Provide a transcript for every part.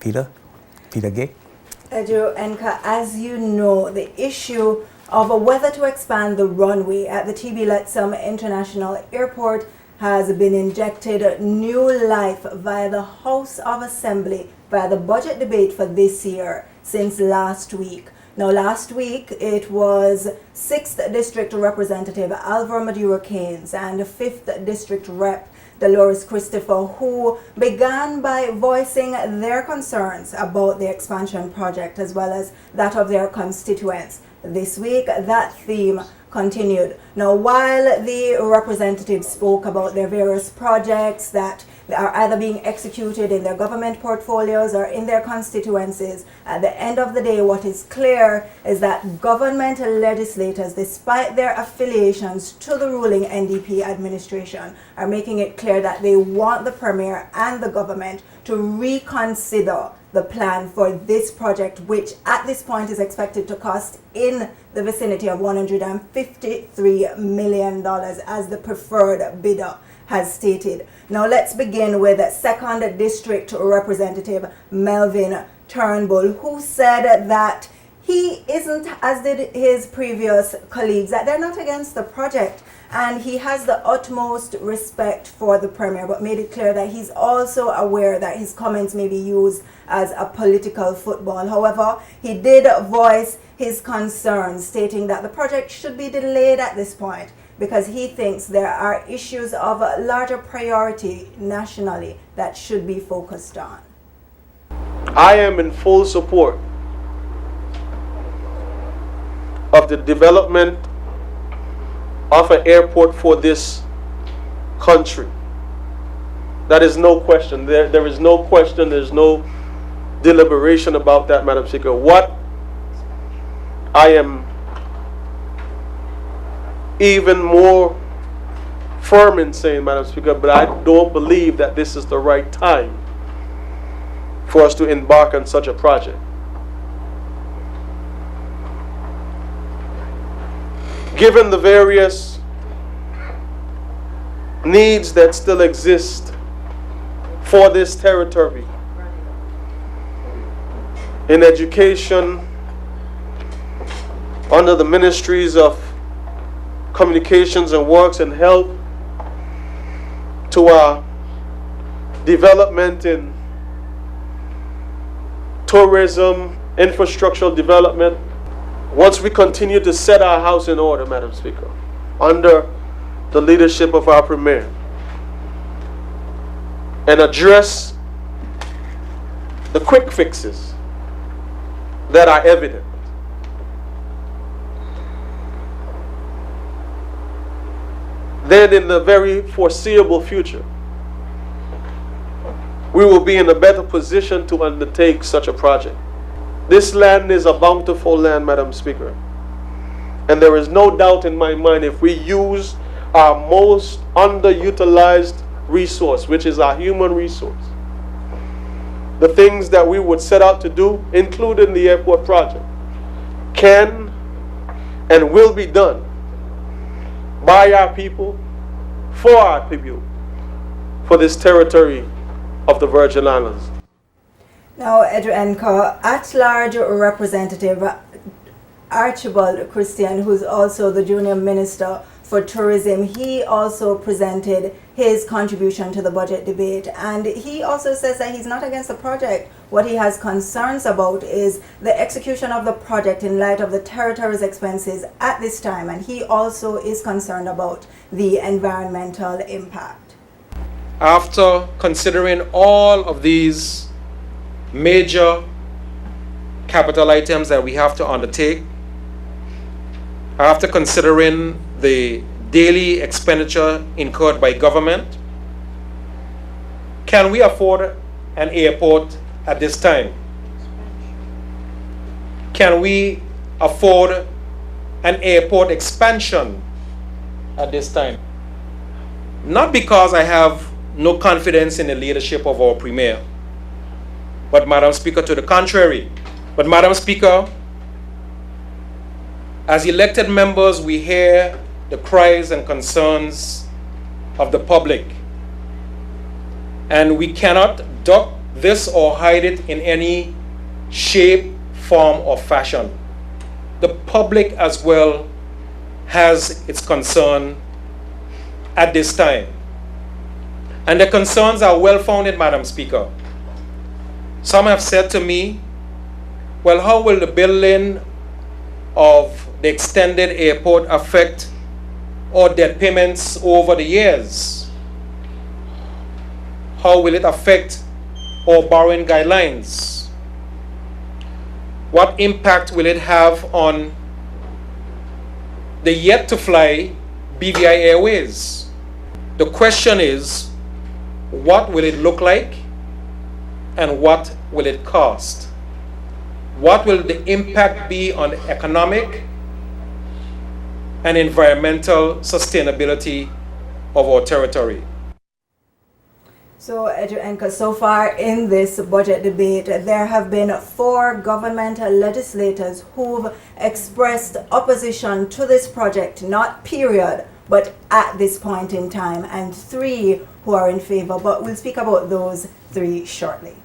Peter Gay. Edu Enka, as you know, the issue of whether to expand the runway at the TB Lettsome International Airport has been injected new life via the House of Assembly via the budget debate for this year since last week. Now, last week it was 6th District Representative Alvaro Maduro Keynes and 5th District Rep Dolores Christopher who began by voicing their concerns about the expansion project as well as that of their constituents. This week, that theme continued. Now, while the representatives spoke about their various projects that are either being executed in their government portfolios or in their constituencies, at the end of the day, what is clear is that government legislators, despite their affiliations to the ruling NDP administration, are making it clear that they want the Premier and the government to reconsider the plan for this project, which at this point is expected to cost in the vicinity of $153 million as the preferred bidder has stated. Now let's begin with 2nd District Representative Melvin Turnbull, who said that he isn't, as did his previous colleagues, that they're not against the project and he has the utmost respect for the Premier, but made it clear that he's also aware that his comments may be used as a political football. However, he did voice his concerns, stating that the project should be delayed at this point because he thinks there are issues of a larger priority nationally that should be focused on. I am in full support of the development of an airport for this country. That is no question. There is no question, there's no deliberation about that, Madam Speaker. What I am even more firm in saying, Madam Speaker, but I don't believe that this is the right time for us to embark on such a project. Given the various needs that still exist for this territory in education, under the ministries of communications and works and health, to our development in tourism, infrastructural development. Once we continue to set our house in order, Madam Speaker, under the leadership of our Premier, and address the quick fixes that are evident, then in the very foreseeable future, we will be in a better position to undertake such a project. This land is a bountiful land, Madam Speaker. And there is no doubt in my mind, if we use our most underutilized resource, which is our human resource, the things that we would set out to do, including the airport project, can and will be done by our people, for our people, for this territory of the Virgin Islands. Now, Edrenka, at-large Representative Archibald Christian, who's also the Junior Minister for Tourism, he also presented his contribution to the budget debate, and he also says that he's not against the project. What he has concerns about is the execution of the project in light of the territory's expenses at this time, and he also is concerned about the environmental impact. After considering all of these major capital items that we have to undertake, after considering the daily expenditure incurred by government, can we afford an airport at this time? Can we afford an airport expansion at this time? Not because I have no confidence in the leadership of our Premier, but Madam Speaker, to the contrary. But Madam Speaker, as elected members, we hear the cries and concerns of the public, and we cannot duck this or hide it in any shape, form, or fashion. The public as well has its concern at this time. And the concerns are well founded, Madam Speaker. Some have said to me, well, how will the building of the extended airport affect our debt payments over the years? How will it affect our borrowing guidelines? What impact will it have on the yet to fly BVI Airways? The question is, what will it look like and what will it cost? What will the impact be on economic and environmental sustainability of our territory? So, Edu Enka, so far in this budget debate, there have been 4 government legislators who've expressed opposition to this project, not period, but at this point in time, and 3 who are in favor. But we'll speak about those 3 shortly.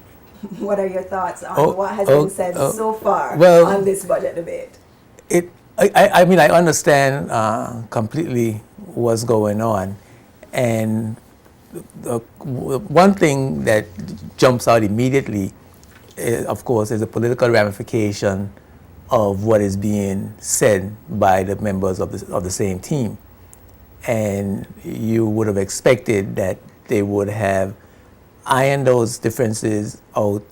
What are your thoughts on what has been said so far on this budget debate? I mean, I understand completely what's going on, and the one thing that jumps out immediately, of course, is the political ramification of what is being said by the members of the same team. And you would have expected that they would have ironed those differences out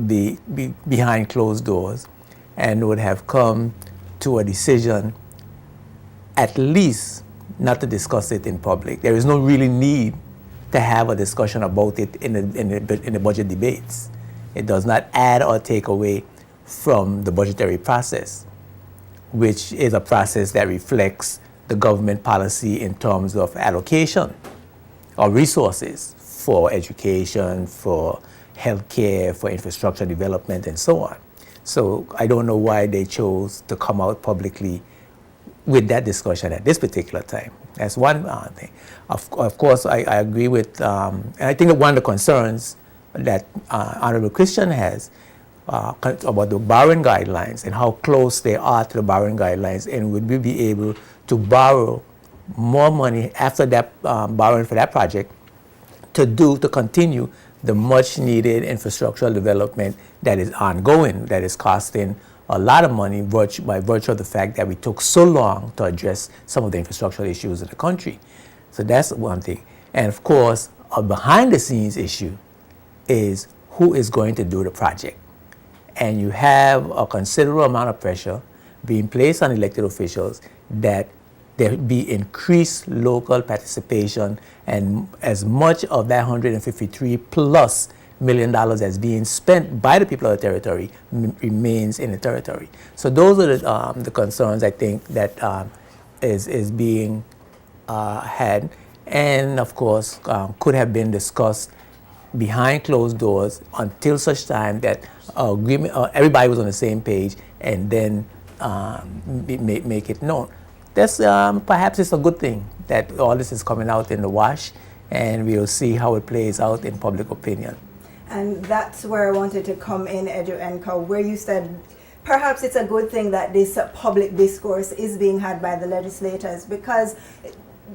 behind closed doors and would have come to a decision, at least not to discuss it in public. There is no really need to have a discussion about it in the budget debates. It does not add or take away from the budgetary process, which is a process that reflects the government policy in terms of allocation of resources for education, for healthcare, for infrastructure development, and so on. So I don't know why they chose to come out publicly with that discussion at this particular time. That's one thing. Of course, I agree with, and I think that one of the concerns that Honorable Christian has about the borrowing guidelines and how close they are to the borrowing guidelines, and would we be able to borrow more money after that borrowing for that project to continue the much needed infrastructural development that is ongoing, that is costing a lot of money by virtue of the fact that we took so long to address some of the infrastructural issues in the country. So that's one thing. And of course, a behind the scenes issue is who is going to do the project. And you have a considerable amount of pressure being placed on elected officials that there be increased local participation, and as much of that $153+ million that's being spent by the people of the territory remains in the territory. So those are the concerns I think that is being had, and of course could have been discussed behind closed doors until such time that everybody was on the same page, and then make it known. That's perhaps it's a good thing that all this is coming out in the wash, and we'll see how it plays out in public opinion. And that's where I wanted to come in, Edu Enka, where you said perhaps it's a good thing that this public discourse is being had by the legislators, because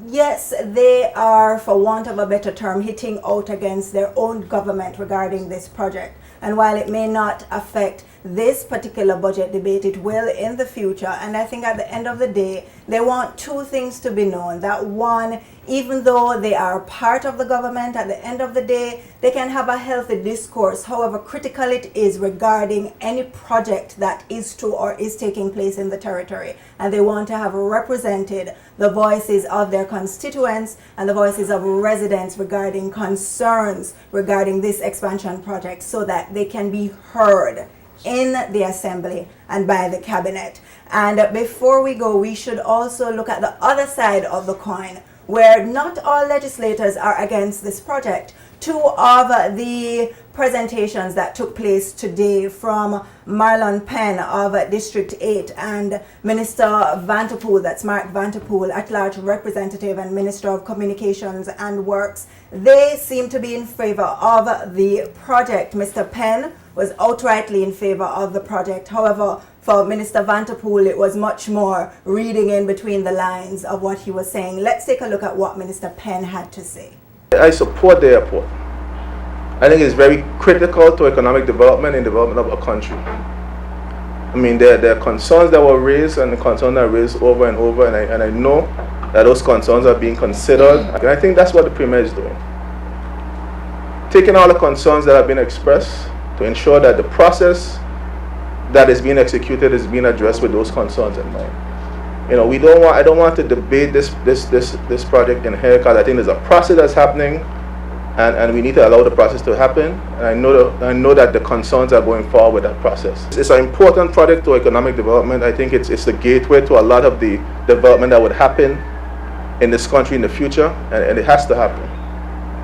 yes, they are, for want of a better term, hitting out against their own government regarding this project. And while it may not affect this particular budget debate, it will in the future. And I think at the end of the day, they want 2 things to be known. That one, even though they are part of the government, at the end of the day, they can have a healthy discourse, however critical it is regarding any project that is to or is taking place in the territory. And they want to have represented the voices of their constituents and the voices of residents regarding concerns regarding this expansion project, so that they can be heard in the assembly and by the cabinet. And before we go, we should also look at the other side of the coin, where not all legislators are against this project. two of the presentations that took place today from Marlon Penn of District 8 and Minister Vanterpool, that's Mark Vanterpool, at-large representative and Minister of Communications and Works. They seem to be in favor of the project. Mr. Penn was outrightly in favor of the project. However, for Minister Vanterpool, it was much more reading in between the lines of what he was saying. Let's take a look at what Minister Penn had to say. I support the airport. I think it's very critical to economic development and development of a country. I mean, there are concerns that were raised and the concerns that are raised over and over, and I know that those concerns are being considered, and I think that's what the Premier is doing. Taking all the concerns that have been expressed to ensure that the process that is being executed is being addressed with those concerns in mind. You know, I don't want to debate this project in here, because I think there's a process that's happening, and we need to allow the process to happen. And I know that the concerns are going forward with that process. It's an important project to economic development. I think it's the gateway to a lot of the development that would happen in this country in the future, and it has to happen.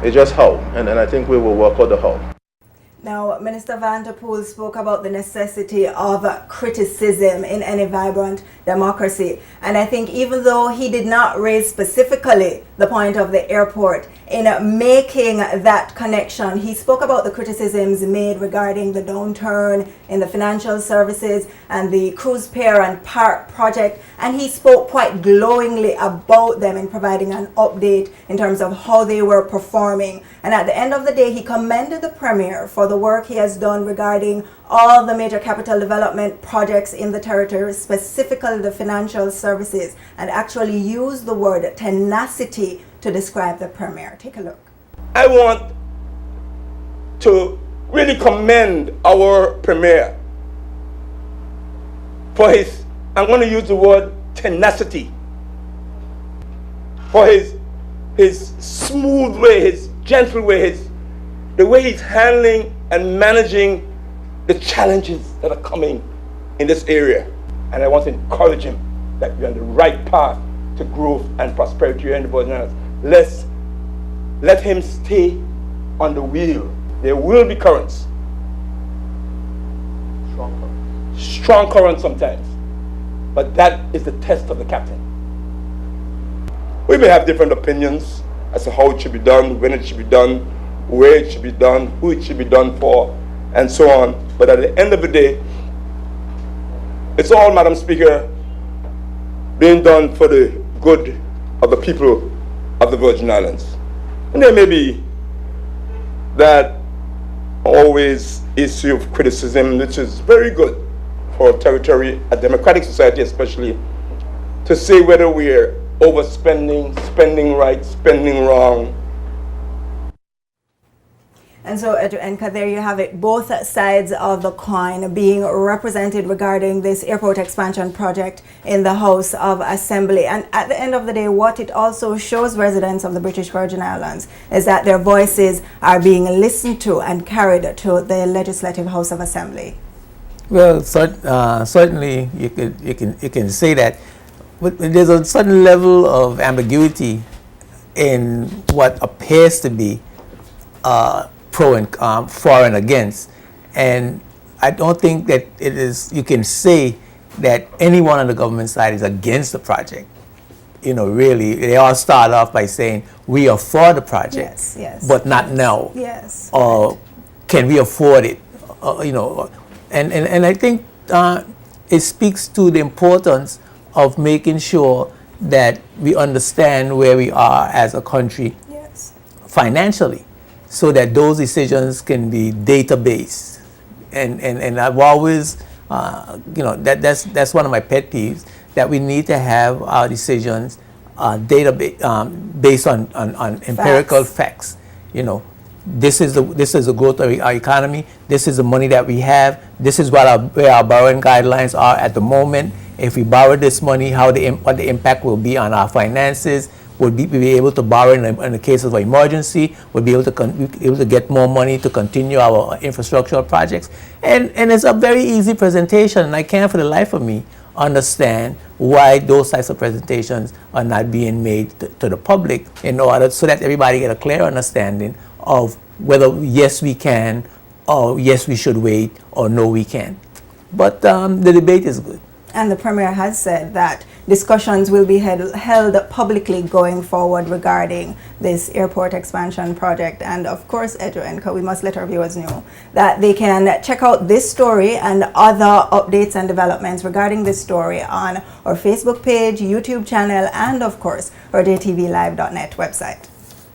It's just how, and I think we will work out the how. Now, Minister Vanterpool spoke about the necessity of criticism in any vibrant democracy. And I think even though he did not raise specifically the point of the airport, in making that connection, he spoke about the criticisms made regarding the downturn in the financial services and the cruise pier and park project. And he spoke quite glowingly about them in providing an update in terms of how they were performing. And at the end of the day, he commended the Premier for the work he has done regarding all the major capital development projects in the territory, specifically the financial services, and actually used the word tenacity to describe the Premier. Take a look. I want to really commend our Premier for his, I'm going to use the word tenacity, for his smooth way, his gentle way, the way he's handling and managing the challenges that are coming in this area. And I want to encourage him that we're on the right path to growth and prosperity here in the Virgin Islands. Let him stay on the wheel. There will be currents. Strong currents sometimes. But that is the test of the captain. We may have different opinions as to how it should be done, when it should be done, where it should be done, who it should be done for, and so on. But at the end of the day, it's all, Madam Speaker, being done for the good of the people of the Virgin Islands. And there may be that always issue of criticism, which is very good for a territory, a democratic society especially, to say whether we're overspending, spending right, spending wrong. And so, Enka, there you have it, both sides of the coin being represented regarding this airport expansion project in the House of Assembly. And at the end of the day, what it also shows residents of the British Virgin Islands is that their voices are being listened to and carried to the Legislative House of Assembly. Well, certainly you can say that, but there's a certain level of ambiguity in what appears to be pro and for and against, and I don't think that it is. You can say that anyone on the government side is against the project. You know, really, they all start off by saying we are for the project, yes, but not now. Yes. Or can we afford it? You know, and I think it speaks to the importance of making sure that we understand where we are as a country financially, so that those decisions can be data-based. And I've always, that's one of my pet peeves, that we need to have our decisions based on empirical facts. You know, this is the growth of our economy. This is the money that we have. This is where our borrowing guidelines are at the moment. If we borrow this money, what the impact will be on our finances. Would be able to borrow in the case of an emergency, would be able to get more money to continue our infrastructural projects. And it's a very easy presentation, and I can't for the life of me understand why those types of presentations are not being made to the public in order so that everybody get a clear understanding of whether yes we can, or yes we should wait, or no we can't. But the debate is good. And the Premier has said that discussions will be held publicly going forward regarding this airport expansion project. And of course, Edwin, we must let our viewers know that they can check out this story and other updates and developments regarding this story on our Facebook page, YouTube channel, and of course, our daytvlive.net website.